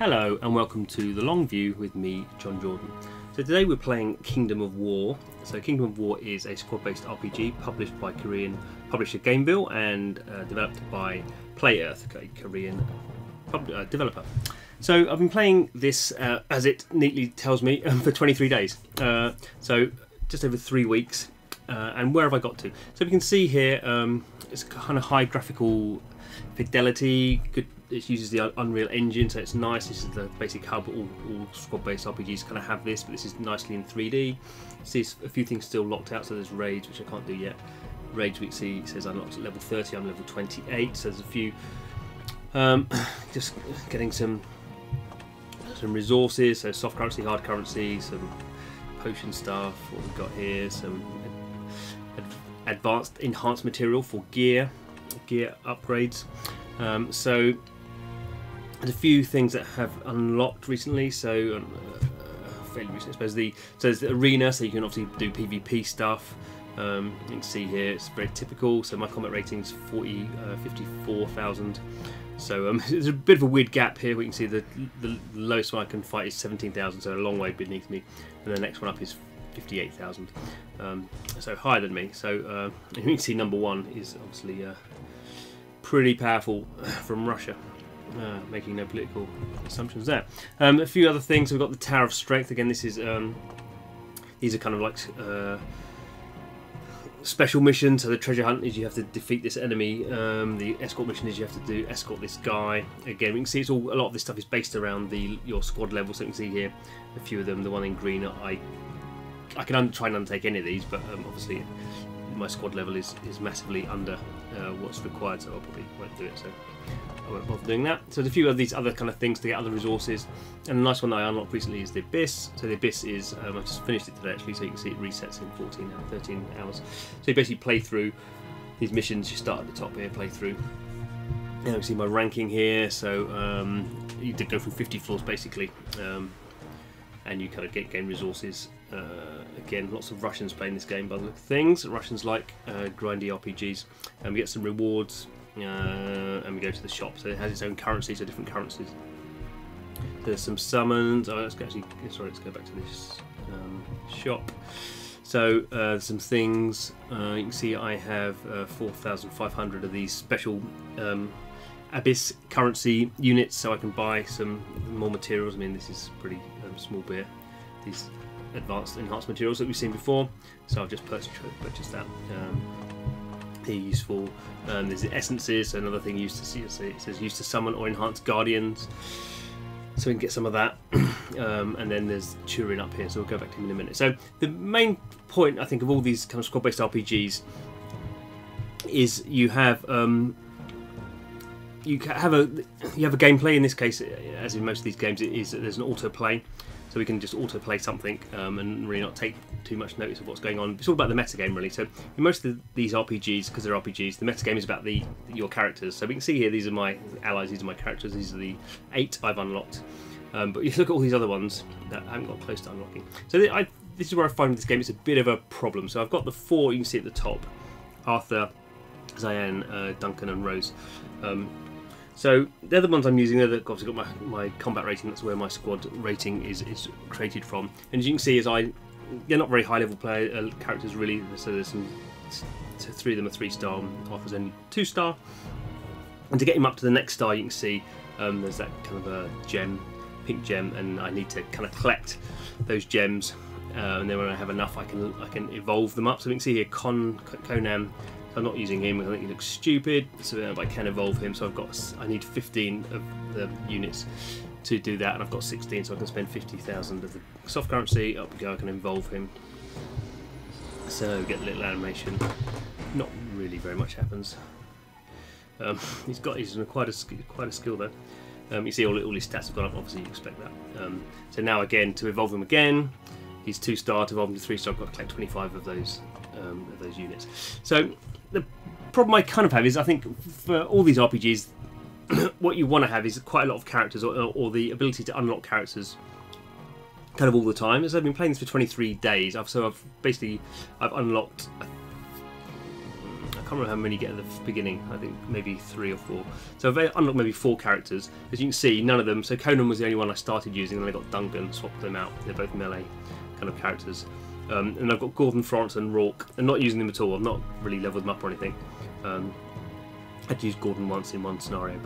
Hello and welcome to The Long View with me, Jon Jordan. So today we're playing Kingdom of War. So Kingdom of War is a squad-based RPG published by Korean publisher Gamevil and developed by PlayEarth, a Korean developer. So I've been playing this, as it neatly tells me, for 23 days. So just over 3 weeks. And where have I got to? So we can see here, it's kind of high graphical fidelity. Good. It uses the Unreal Engine, so it's nice. This is the basic hub. All squad-based RPGs kind of have this, but this is nicely in 3D. See a few things still locked out, so there's raids, which I can't do yet. Raids we can see it says unlocked at level 30. I'm level 28, so there's a few. Just getting some resources, so soft currency, hard currency, some potion stuff. What we've got here, some advanced enhanced material for gear upgrades. So there's a few things that have unlocked recently, so fairly recent, I suppose. So there's the arena, so you can obviously do PvP stuff. You can see here it's very typical. So my combat rating's 54,000. So there's a bit of a weird gap here. We can see the lowest one I can fight is 17,000, so a long way beneath me, and the next one up is 58,000. So higher than me. So you can see number one is obviously pretty powerful from Russia. Making no political assumptions there. A few other things. We've got the Tower of Strength. Again, this is these are kind of like special missions. So the treasure hunt is you have to defeat this enemy. The escort mission is you have to escort this guy. Again, we can see it's all, a lot of this stuff is based around your squad level. So you can see here a few of them. The one in green, I can try and undertake any of these, but obviously my squad level is massively under what's required, so I probably won't do it. So I won't bother doing that. So there's a few of these other kind of things to get other resources, and the nice one that I unlocked recently is the Abyss. So the Abyss is I just finished it today actually, so you can see it resets in 13 hours. So you basically play through these missions. You start at the top here, play through. And you can see my ranking here. So you did go through 50 floors basically, and you kind of gain resources. Again, lots of Russians playing this game by the look of things. Russians like grindy RPGs, and we get some rewards, and we go to the shop. So it has its own currency, so different currencies. There's some summons. Oh, let's go back to this shop. So some things. You can see I have 4,500 of these special Abyss currency units, so I can buy some more materials. I mean, this is pretty small beer. These advanced enhanced materials that we've seen before, so I've just purchased that. They're useful. There's the essences, so another thing used to see. So it says used to summon or enhance guardians, so we can get some of that. And then there's Turin up here, so we'll go back to him in a minute. So the main point I think of all these kind of squad-based RPGs is you have a gameplay. In this case, as in most of these games, it is there's an autoplay. So we can just autoplay something and really not take too much notice of what's going on. It's all about the metagame really. So in most of these RPGs, because they're RPGs, the metagame is about your characters. So we can see here, these are my allies, these are my characters, these are the 8 I've unlocked. But you look at all these other ones that I haven't got close to unlocking. So this is where I find this game, it's a bit of a problem. So I've got the 4 you can see at the top: Arthur, Zayan, Duncan and Rose. So they're the ones I'm using. They've obviously got my combat rating. That's where my squad rating is created from. And as you can see, they're not very high level characters really. So there's 3 of them are 3-star. Arthur's only 2-star. And to get him up to the next star, you can see there's that kind of a pink gem, and I need to kind of collect those gems. And then when I have enough, I can evolve them up. So we can see here Conan. I'm not using him. I think he looks stupid, so I can evolve him. So I need 15 of the units to do that, and I've got 16, so I can spend 50,000 of the soft currency. Up we go. I can evolve him. So get a little animation. Not really very much happens. He's quite a skill though. You see all his stats have gone up. Obviously, you expect that. So now again, to evolve him again, he's 2-star. To evolve him to 3-star, I've got to collect 25 of those units. So the problem I kind of have is, I think for all these RPGs, what you want to have is quite a lot of characters, or the ability to unlock characters kind of all the time. As I've been playing this for 23 days, I've unlocked, I can't can't remember how many you get at the beginning. I think maybe 3 or 4. So I've unlocked maybe 4 characters. As you can see, none of them. So Conan was the only one I started using, and then I got Duncan, swapped them out. They're both melee kind of characters. And I've got Gordon, Florence, and Rourke, and not using them at all. I've not really leveled them up or anything. I had to use Gordon once in one scenario,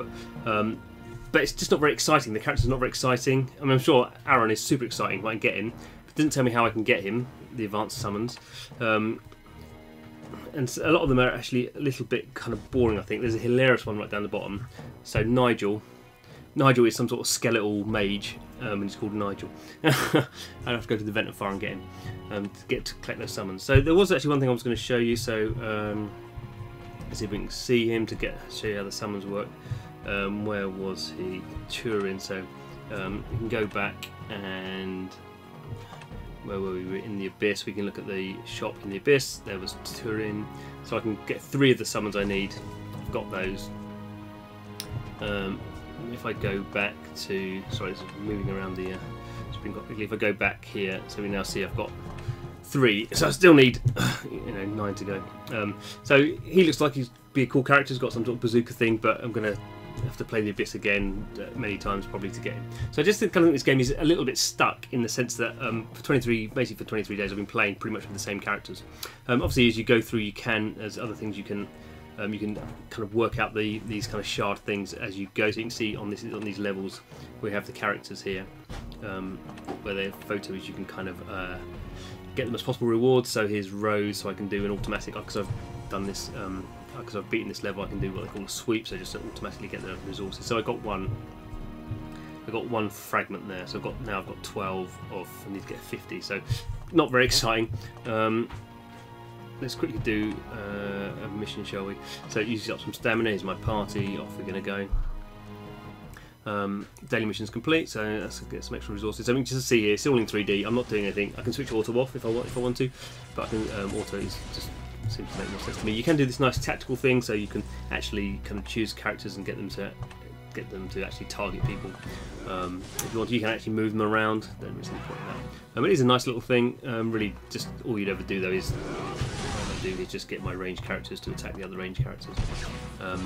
but it's just not very exciting. The character's not very exciting. I mean, I'm sure Aaron is super exciting if I can get him. It doesn't tell me how I can get him, the advanced summons. And a lot of them are actually a little bit kind of boring, I think. There's a hilarious one right down the bottom. So Nigel is some sort of skeletal mage, and he's called Nigel. I have to go to the Vent of Fire and get him to collect those summons. So there was actually one thing I was going to show you. So let's see if we can see him to show you how the summons work. Where was he? Turin. So we can go back and where were we? In the Abyss. We can look at the shop in the Abyss. There was Turin. So I can get 3 of the summons I need. I've got those. If I go back to, sorry, it's moving around the screen quite quickly. If I go back here, so we now see I've got 3. So I still need 9 to go. So he looks like he'd be a cool character. He's got some sort of bazooka thing, but I'm gonna have to play the Abyss again many times probably to get him. So I just think this game is a little bit stuck in the sense that for 23 days I've been playing pretty much with the same characters. Obviously, as you go through, you can, as other things, you can kind of work out these kind of shard things as you go. So you can see on these levels we have the characters here, where they have photos. You can kind of get them as possible rewards. So here's Rose, so I can do an automatic, because I've done this. Because I've beaten this level, I can do what they call a sweep, so just to automatically get the resources. So I got one fragment there. So now I've got 12 of. I need to get 50. So not very exciting. Let's quickly do a mission, shall we? So it uses up some stamina. Here's my party. Off we're going to go. Daily mission's complete, so let's get some extra resources. So we can just see here, it's all in 3D. I'm not doing anything. I can switch auto off if I want to, but I can auto is just seems to make more sense to me. You can do this nice tactical thing, so you can actually kind of choose characters and get them to actually target people. If you want to, you can actually move them around. Don't really see the point of that. It is a nice little thing. Really, just all you'd ever do though is just get my ranged characters to attack the other ranged characters. You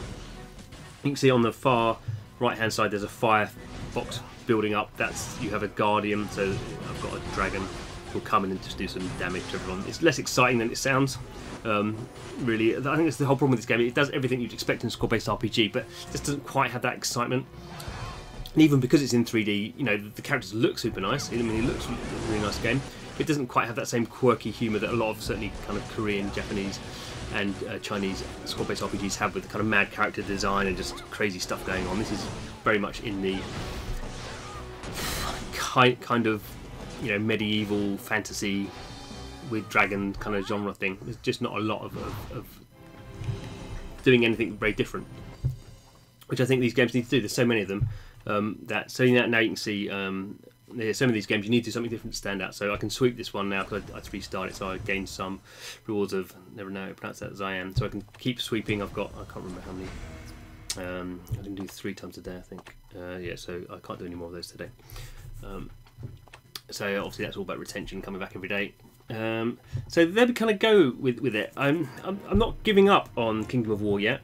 can see on the far right hand side there's a fire box building up. You have a guardian, so I've got a dragon who'll come in and just do some damage to everyone. It's less exciting than it sounds. Really, I think that's the whole problem with this game. It does everything you'd expect in a squad-based RPG, but it just doesn't quite have that excitement. And even because it's in 3D, the characters look super nice. I mean, it looks a really nice game. It doesn't quite have that same quirky humour that a lot of certainly kind of Korean, Japanese, and Chinese squad-based RPGs have, with the kind of mad character design and just crazy stuff going on. This is very much in the kind of medieval fantasy with dragon kind of genre thing. There's just not a lot of doing anything very different, which I think these games need to do. There's so many of them so now you can see some of these games you need to do something different to stand out. So I can sweep this one now because I restarted, so I gained some rewards of, never know how to pronounce that, as I am. So I can keep sweeping. I can't remember how many. I can do 3 times a day, I think. Yeah, so I can't do any more of those today. So obviously that's all about retention, coming back every day. So there we kind of go with it. I'm not giving up on Kingdom of War yet.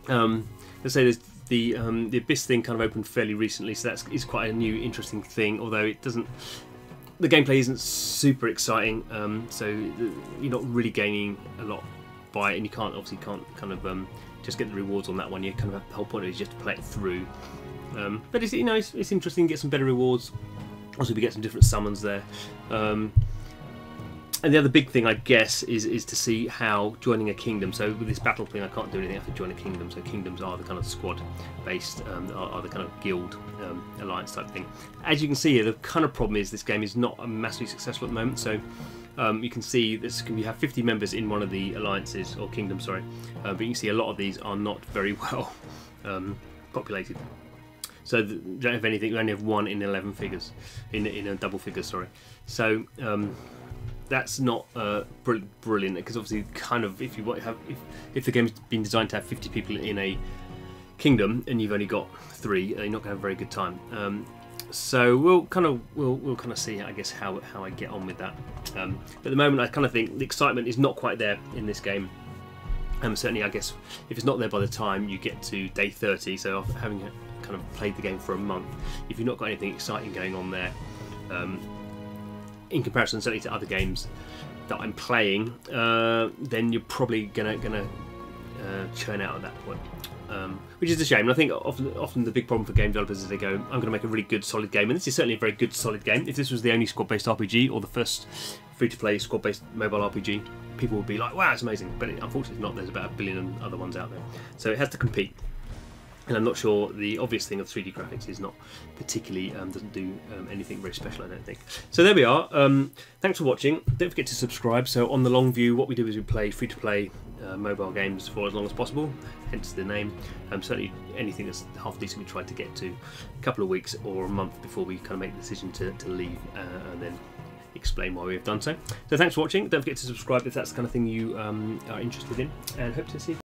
Let's say there's the Abyss thing kind of opened fairly recently, so is quite a new interesting thing. Although the gameplay isn't super exciting, so you're not really gaining a lot by it, and you can't kind of just get the rewards on that one. You kind of the whole point of it is just to play it through. But it's interesting to get some better rewards. Also, we get some different summons there. And the other big thing, I guess, is to see how joining a kingdom. So with this battle thing, I can't do anything. I have to join a kingdom. So kingdoms are the kind of squad-based, are the kind of guild alliance type thing. As you can see here, the kind of problem is this game is not massively successful at the moment. So you can see you have 50 members in one of the alliances or kingdoms, sorry. But you can see a lot of these are not very well populated. So you don't have anything. You only have 1 in 11 figures, in a double figure, sorry. So that's not brilliant, because obviously, kind of, if the game's been designed to have 50 people in a kingdom and you've only got 3, you're not going to have a very good time. So we'll kind of see, I guess, how I get on with that. But at the moment, I kind of think the excitement is not quite there in this game. Certainly, I guess if it's not there by the time you get to day 30, so after having kind of played the game for a month, if you've not got anything exciting going on there, in comparison certainly to other games that I'm playing, then you're probably gonna churn out at that point, which is a shame. And I think often the big problem for game developers is they go, I'm going to make a really good solid game, and this is certainly a very good solid game. If this was the only squad-based RPG or the first free-to-play squad-based mobile RPG, people would be like, wow, it's amazing. But unfortunately it's not. There's about 1 billion other ones out there, so it has to compete. And I'm not sure the obvious thing of 3D graphics is not particularly, doesn't do anything very special, I don't think. So there we are. Thanks for watching. Don't forget to subscribe. So on the long view, what we do is we play free-to-play mobile games for as long as possible, hence the name. Certainly anything that's half decent we try to get to a couple of weeks or a month before we kind of make the decision to leave, and then explain why we have done so. So thanks for watching. Don't forget to subscribe if that's the kind of thing you are interested in, and hope to see you.